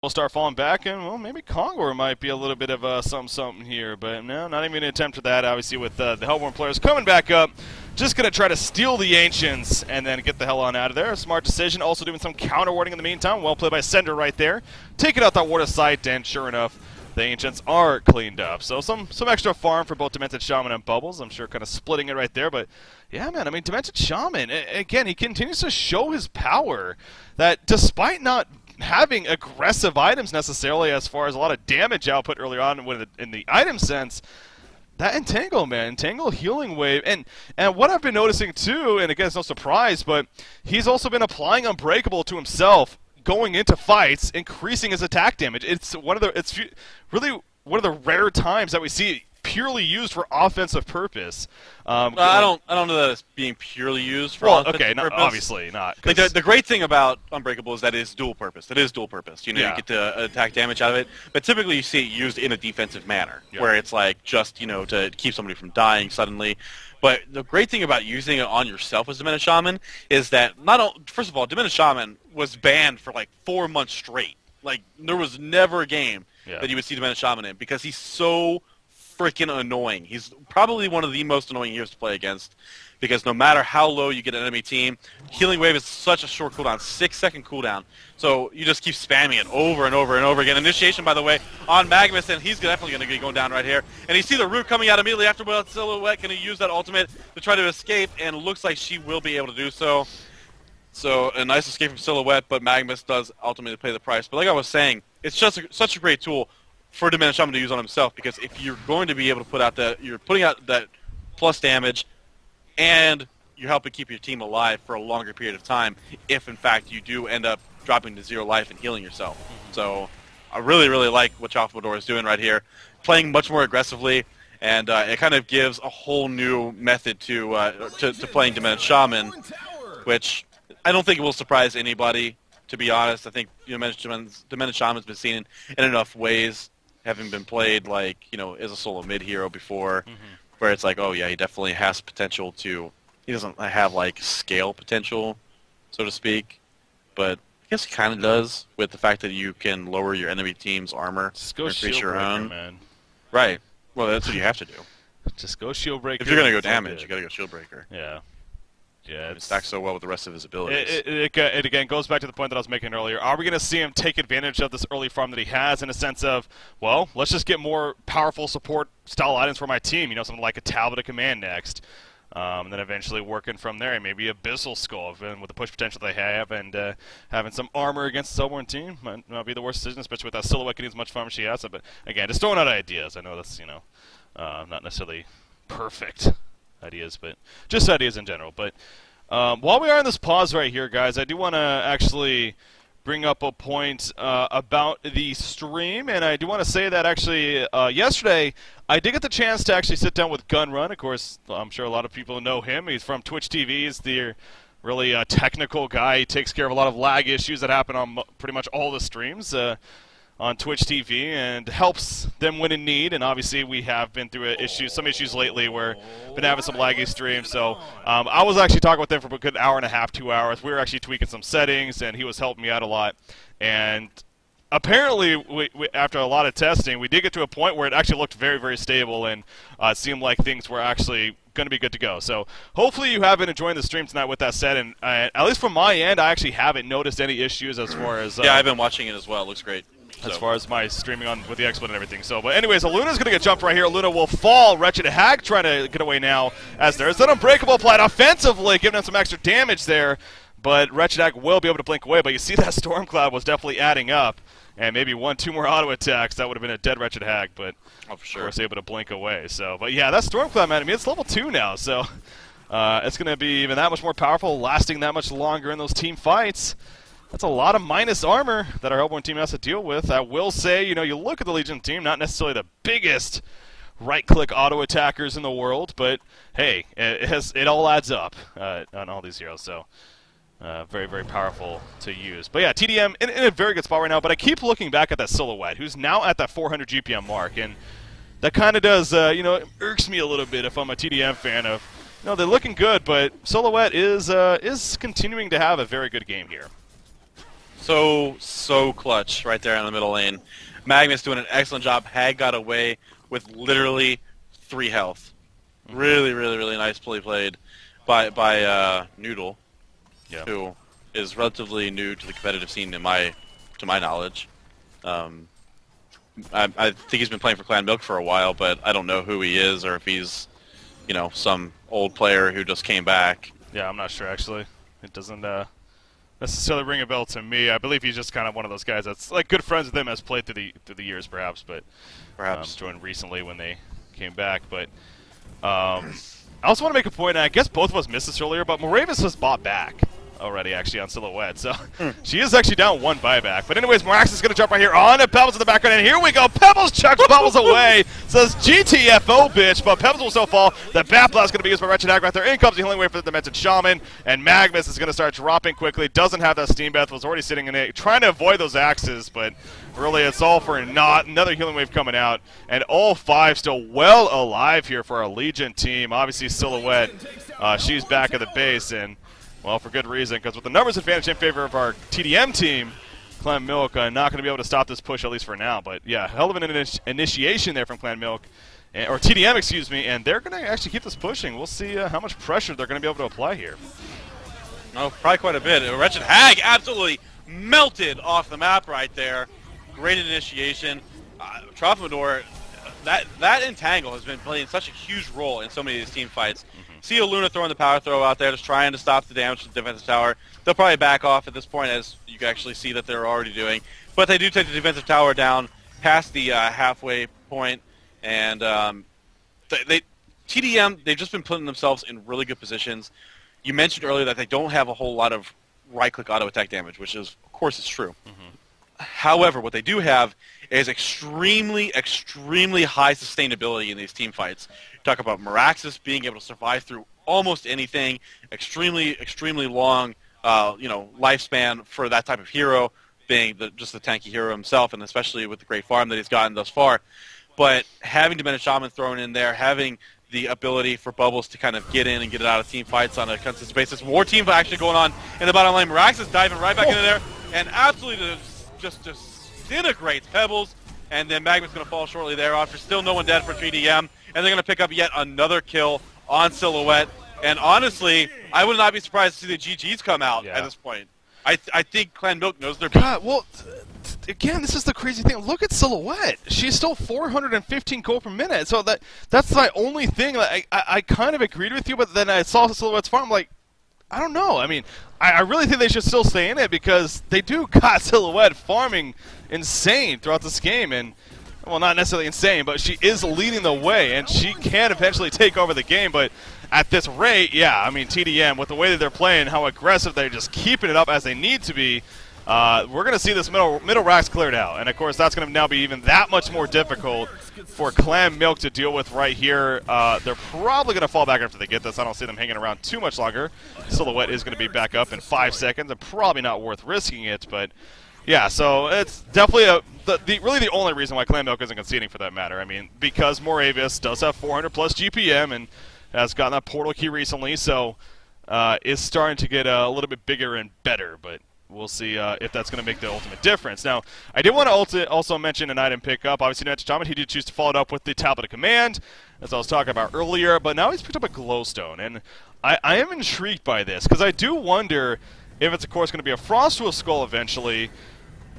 We'll start falling back, and well, maybe Kongor might be a little bit of something here, but no, not even an attempt at that. Obviously, with the Hellborn players coming back up, just gonna try to steal the Ancients and then get the hell on out of there. Smart decision. Also doing some counter warding in the meantime. Well played by Sender right there, taking out that ward of sight, and sure enough, the Ancients are cleaned up. So some extra farm for both Demented Shaman and Bubbles. I'm sure kind of splitting it right there, but yeah, man. I mean, Demented Shaman again. He continues to show his power. That despite not having aggressive items necessarily as far as a lot of damage output earlier on in the item sense, that Entangle, man, Entangle healing wave, and what I've been noticing too, and again, it's no surprise, but he's also been applying Unbreakable to himself going into fights, increasing his attack damage. It's really one of the rare times that we see it purely used for offensive purpose. I don't know that it's being purely used for offensive purpose. Obviously not. Like the great thing about Unbreakable is that it is dual purpose. It is dual purpose. You know, Yeah. you get to attack damage out of it, but typically you see it used in a defensive manner, where it's like just to keep somebody from dying suddenly. But the great thing about using it on yourself as Diminished Shaman is that first of all, Diminished Shaman was banned for like 4 months straight. Like there was never a game that you would see Diminished Shaman in because he's so freaking annoying. He's probably one of the most annoying heroes to play against because no matter how low you get an enemy team, Healing Wave is such a short cooldown, 6-second cooldown. So you just keep spamming it over and over and over again. Initiation, by the way, on Magnus, and he's definitely going to be going down right here. And you see the root coming out immediately after Silhouette going to use that ultimate to try to escape, and it looks like she will be able to do so. So a nice escape from Silhouette, but Magnus does ultimately pay the price. But like I was saying, it's just such a great tool for Diminished Shaman to use on himself, because if you're going to be able to put out you're putting out that plus damage, and you're helping keep your team alive for a longer period of time, if in fact you do end up dropping to 0 life and healing yourself. So I really, really like what Chalfador is doing right here, playing much more aggressively, and it kind of gives a whole new method to playing Diminished Shaman, which I don't think it will surprise anybody. To be honest, I think Diminished Shaman's been seen in enough ways, having been played like as a solo mid hero before, where it's like, oh yeah, he definitely has potential to. He doesn't have like scale potential, so to speak, but I guess he kind of does with the fact that you can lower your enemy team's armor, Just go increase your own. man. Right. Well, that's what you have to do. Just go Shield Breaker. If you're gonna go damage, you gotta go Shield Breaker. Yeah. Yeah, It stacks so well with the rest of his abilities. It again goes back to the point that I was making earlier. Are we going to see him take advantage of this early farm that he has in a sense of, well, let's just get more powerful support style items for my team, something like a Talbot of Command next, and then eventually working from there, maybe Abyssal Skull with the push potential they have, and having some armor against the Silverborn team might not be the worst decision, especially with that Silhouette getting as much farm as she has. But again, just throwing out ideas. I know that's, not necessarily perfect ideas, but just ideas in general. But while we are in this pause right here, guys, I do want to actually bring up a point about the stream, and I do want to say that actually yesterday I did get the chance to actually sit down with Gunrun. Of course, I'm sure a lot of people know him. He's from Twitch TV. He's the really technical guy. He takes care of a lot of lag issues that happen on pretty much all the streams on Twitch TV, and helps them when in need. And obviously we have been through some issues lately where we've been having some laggy streams. So I was actually talking with them for a good hour and a half, 2 hours. We were actually tweaking some settings, and he was helping me out a lot. And apparently, we after a lot of testing, we did get to a point where it actually looked very, very stable, and it seemed like things were actually going to be good to go. So hopefully you have been enjoying the stream tonight with that said, and at least from my end, I actually haven't noticed any issues as far as... yeah, I've been watching it as well. It looks great. As far as my streaming on with the exploit and everything. So, but anyways, Luna's going to get jumped right here. Luna will fall. Wretched Hag trying to get away now, as there's an Unbreakable applied offensively, giving him some extra damage there. But Wretched Hag will be able to blink away. But you see that Storm Cloud was definitely adding up. And maybe 1-2 more auto attacks, that would have been a dead Wretched Hag. But for sure, of course, able to blink away. So, but yeah, that Storm Cloud, man, I mean, it's level 2 now. So it's going to be even that much more powerful, lasting that much longer in those team fights. That's a lot of minus armor that our Hellborn team has to deal with. I will say, you look at the Legion team, not necessarily the biggest right-click auto attackers in the world, but hey, it all adds up on all these heroes. So very, very powerful to use. But yeah, tdM in a very good spot right now. But I keep looking back at that Silhouette, who's now at that 400 GPM mark, and that kind of does, it irks me a little bit if I'm a tdM fan of, they're looking good, but Silhouette is continuing to have a very good game here. So clutch right there in the middle lane. Magnus doing an excellent job. Hag got away with literally 3 health. Really nice play played by Noodle, who is relatively new to the competitive scene to my knowledge. I think he's been playing for Clan Milk for a while, but I don't know who he is or if he's, some old player who just came back. Yeah, I'm not sure actually. It doesn't necessarily ring a bell to me. I believe he's just kind of one of those guys that's like good friends with him, has played through the years perhaps, but joined recently when they came back. But I also want to make a point, and I guess both of us missed this earlier, but Moravis has bought back already, actually, on Silhouette. So she is actually down 1 buyback. But anyways, Morax is going to jump right here on to Pebbles in the background, and here we go. Pebbles chucks Bubbles away. Says GTFO, bitch. But Pebbles will still fall. The Bat Blast is going to be used by Wretched Hag right there. In comes the healing wave for the Demented Shaman, and Magnus is going to start dropping quickly. Doesn't have that Steam Bath. Was already sitting in it, trying to avoid those axes, but really it's all for naught. Another healing wave coming out, and all 5 still well alive here for our Legion team. Obviously, Silhouette, she's back at the base, and well, for good reason, because with the numbers advantage in favor of our tdM team, Clan Milk not going to be able to stop this push, at least for now. But yeah, hell of an initiation there from Clan Milk, or tdM, excuse me, and they're going to actually keep this pushing. We'll see how much pressure they're going to be able to apply here. Oh, probably quite a bit. Wretched Hag absolutely melted off the map right there. Great initiation. Trophimodor, that entangle has been playing such a huge role in so many of these team fights. See a Luna throwing the power throw out there, just trying to stop the damage to the defensive tower. They'll probably back off at this point, as you can actually see that they're already doing. But they do take the defensive tower down past the halfway point, and tdM, they've just been putting themselves in really good positions. You mentioned earlier that they don't have a whole lot of right-click auto-attack damage, which is, of course, is true. However, what they do have is extremely high sustainability in these team fights. Talk about Meraxis being able to survive through almost anything, extremely long, lifespan for that type of hero, being just the tanky hero himself, and especially with the great farm that he's gotten thus far. But having Demented Shaman thrown in there, having the ability for Bubbles to kind of get in and get it out of team fights on a consistent basis. More team actually going on in the bottom lane. Meraxis diving right back into there and absolutely just disintegrates Pebbles. And then Magma's going to fall shortly thereafter. Still no one dead for 3DM. And they're going to pick up yet another kill on Silhouette. And honestly, I would not be surprised to see the GGs come out at this point. I think Clan Milk knows their... God, well, again, this is the crazy thing. Look at Silhouette. She's still 415 gold per minute. So that's my only thing. I kind of agreed with you, but then I saw Silhouette's farm, like, I don't know. I mean, I really think they should still stay in it because they do got Silhouette farming insane throughout this game. And, well, not necessarily insane, but she is leading the way, and she can eventually take over the game. But at this rate, yeah, I mean, tdM, with the way that they're playing, how aggressive they're just keeping it up as they need to be, we're going to see this middle racks cleared out. And, of course, that's going to now be even that much more difficult for Clan Milk to deal with right here. They're probably going to fall back after they get this. I don't see them hanging around too much longer. Silhouette is going to be back up in 5 seconds, and probably not worth risking it. But, yeah, so it's definitely really the only reason why Clan Milk isn't conceding for that matter. I mean, because Moravis does have 400-plus GPM and has gotten that portal key recently, so is starting to get a little bit bigger and better. But we'll see if that's going to make the ultimate difference. Now, I did want to also mention an item pickup. Obviously, Demented Shaman, he did choose to follow it up with the Tablet of Command, as I was talking about earlier, but now he's picked up a Glowstone. And I am intrigued by this, because I do wonder if it's, of course, going to be a Frost to a Skull eventually,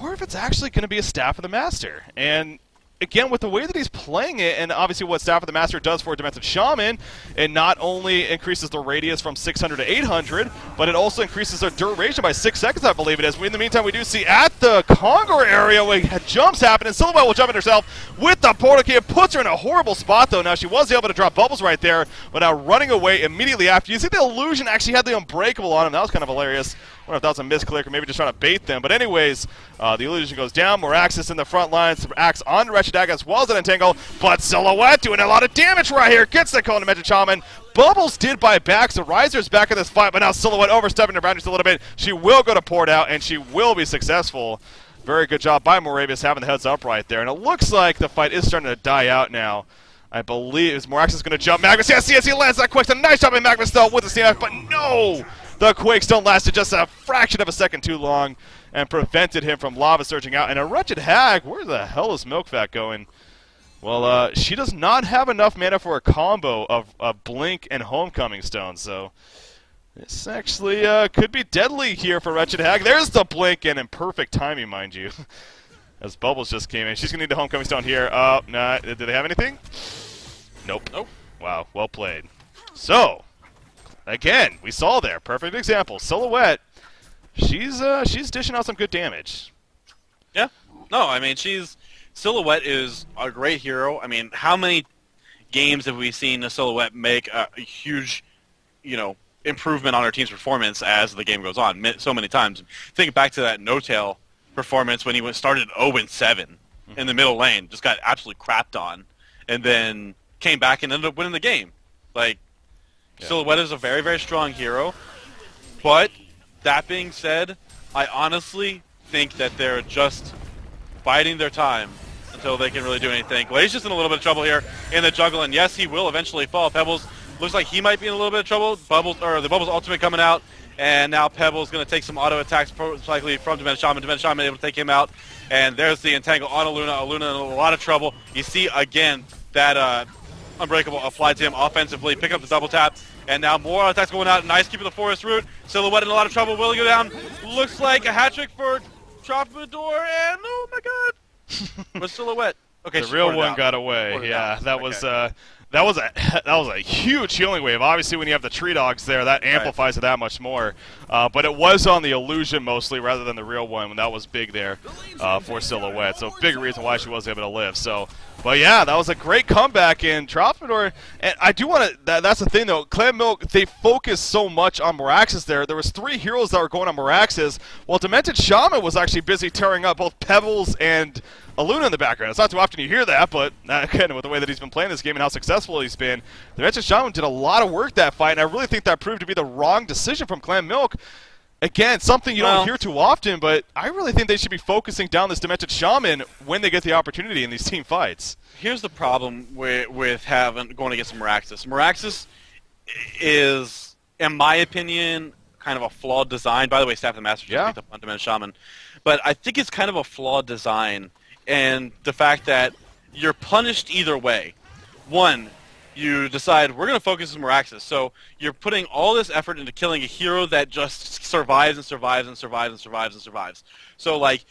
or if it's actually going to be a Staff of the Master. And again, with the way that he's playing it, and obviously what Staff of the Master does for a Demented Shaman, it not only increases the radius from 600 to 800, but it also increases their duration by 6 seconds, I believe it is. In the meantime, we do see at the Conqueror area where jumps happen, and Silhouette will jump in herself with the portal key. It puts her in a horrible spot, though. Now, she was able to drop Bubbles right there, but now running away immediately after. You see the Illusion actually had the Unbreakable on him. That was kind of hilarious. I wonder if that was a misclick or maybe just trying to bait them. But anyways, the Illusion goes down. Moraxis in the front lines. Axe on Wretched Hag as well as an Entangle. But Silhouette doing a lot of damage right here. Gets the kill on the Demented Shaman. Bubbles did buy back, so Riser's back in this fight. But now Silhouette overstepping her boundaries a little bit. She will go to Port Out, and she will be successful. Very good job by Moravis having the heads up right there. And it looks like the fight is starting to die out now. I believe Moraxis is going to jump. Magnus, yes, he lands that quick. A nice job by Magnus, though, with the CF, but no! The Quake Stone lasted just a fraction of a second too long and prevented him from lava surging out. And a Wretched Hag, where the hell is Milkfat going? Well, she does not have enough mana for a combo of Blink and Homecoming Stone, so this actually could be deadly here for Wretched Hag. There's the Blink, and in perfect timing, mind you, as Bubbles just came in. She's going to need the Homecoming Stone here. Nah, do they have anything? Nope. Nope. Wow, well played. So, again, we saw there, perfect example. Silhouette, she's dishing out some good damage. Yeah. No, I mean, Silhouette is a great hero. I mean, how many games have we seen a Silhouette make a huge, improvement on our team's performance as the game goes on? So many times. Think back to that No-Tail performance when he started 0-7 in the middle lane, just got absolutely crapped on, and then came back and ended up winning the game. Like, yeah. Silhouette is a very, very strong hero, but that being said, I honestly think that they're just biding their time until they can really do anything. Glacier's in a little bit of trouble here in the jungle, and yes, he will eventually fall. Pebbles looks like he might be in a little bit of trouble. The Bubbles ultimate coming out, and now Pebbles going to take some auto attacks, likely from Demented Shaman. Demented Shaman able to take him out, and there's the entangle on Aluna. Aluna in a lot of trouble. You see again that Unbreakable applied to him offensively, pick up the double tap, and now more attacks going out. Nice keeping the forest root. Silhouette in a lot of trouble. Will he go down? Looks like a hat trick for Troubadour, and oh my god. But Silhouette. Okay, the real one got away. Yeah, that was a huge healing wave. Obviously, when you have the tree dogs there, that amplifies it that much more. But it was on the illusion mostly, rather than the real one, when that was big there for Silhouette. So big reason why she was able to live. So, but yeah, that was a great comeback in Troubadour. And I do want to. That's the thing though. Clan Milk, they focus so much on Meraxes there. There was 3 heroes that were going on Meraxes, while Demented Shaman was actually busy tearing up both Pebbles and Aluna in the background. It's not too often you hear that, but again, with the way that he's been playing this game and how successful he's been, the Demented Shaman did a lot of work that fight, and I really think that proved to be the wrong decision from Clan Milk. Again, something you don't hear too often, but I really think they should be focusing down this Demented Shaman when they get the opportunity in these team fights. Here's the problem with going against Meraxes. Meraxes is, in my opinion, kind of a flawed design. By the way, Staff of the Master just picked up on Demented Shaman. But I think it's kind of a flawed design, and the fact that you're punished either way. One, you decide, we're going to focus on Meraxes. So you're putting all this effort into killing a hero that just survives and survives and survives and survives and survives. So, like,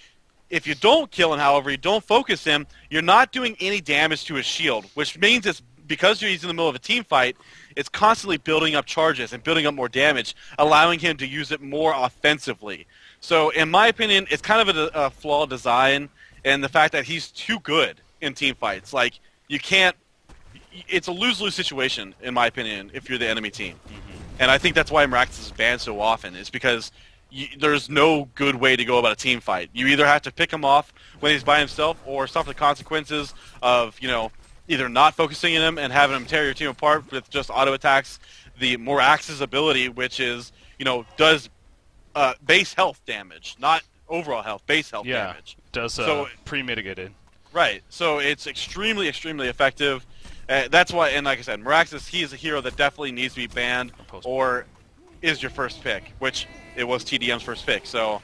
if you don't kill him, however, you don't focus him, you're not doing any damage to his shield, which means it's because he's in the middle of a team fight, it's constantly building up charges and building up more damage, allowing him to use it more offensively. So, in my opinion, it's kind of a flawed design, and the fact that he's too good in team fights. Like, you can't... It's a lose-lose situation, in my opinion, if you're the enemy team. And I think that's why Meraxes is banned so often, is because there's no good way to go about a team fight. You either have to pick him off when he's by himself or suffer the consequences of, either not focusing on him and having him tear your team apart with just auto attacks. The Meraxes ability, which is, does base health damage, not overall health, base health damage. Does pre-mitigated. Right. So it's extremely, extremely effective. That's why, and like I said, Meraxes, he is a hero that definitely needs to be banned or is your first pick, which it was tdM's first pick. So,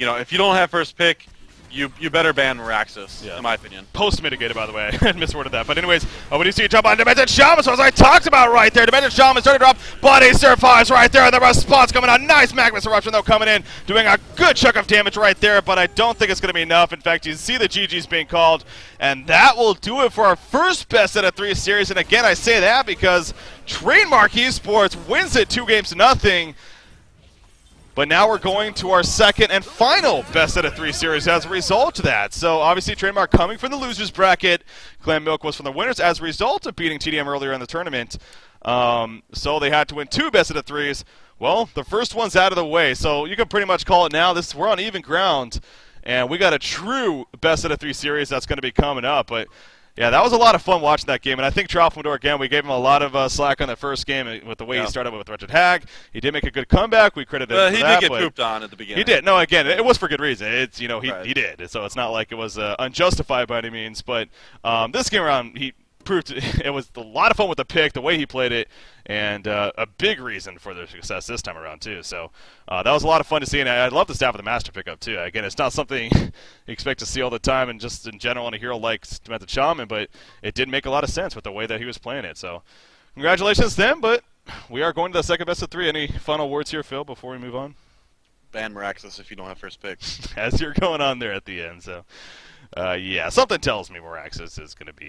if you don't have first pick, you better ban Meraxes, in my opinion. Post-mitigated, by the way. I misworded that. But anyways, when you see a jump on Demented Shaman, so as I talked about right there, Demented Shaman starting to drop, but he survives right there, and the response coming out. Nice Magmus Eruption, though, coming in, doing a good chunk of damage right there, but I don't think it's going to be enough. In fact, you see the GG's being called, and that will do it for our first best out of 3 series. And again, I say that because Trademark Esports wins it 2-0. But now we're going to our second and final best out of 3 series as a result of that. So obviously Trademark coming from the losers bracket. Clan Milk was from the winners as a result of beating tdM earlier in the tournament. So they had to win 2 best out of 3s. Well, the first one's out of the way. So you can pretty much call it now. We're on even ground. And we got a true best out of 3 series that's going to be coming up. But yeah, that was a lot of fun watching that game, and I think Troubadour, again, we gave him a lot of slack on that first game with the way he started with Wretched Hag. He did make a good comeback. We credited him for that. He did get pooped on at the beginning. He did. No, again, it was for good reason. It's he did. So it's not like it was unjustified by any means. But this game around, he proved it was a lot of fun with the pick, the way he played it, and a big reason for their success this time around too. So that was a lot of fun to see, and I love the staff of the Master pickup too. Again, it's not something you expect to see all the time, and just in general on a hero like Method Shaman, but it did make a lot of sense with the way that he was playing it. So congratulations to them, but we are going to the second best of 3. Any final words here, Phil, before we move on? Ban Miraxis if you don't have first pick. As you're going on there at the end, so yeah, something tells me Miraxis is going to be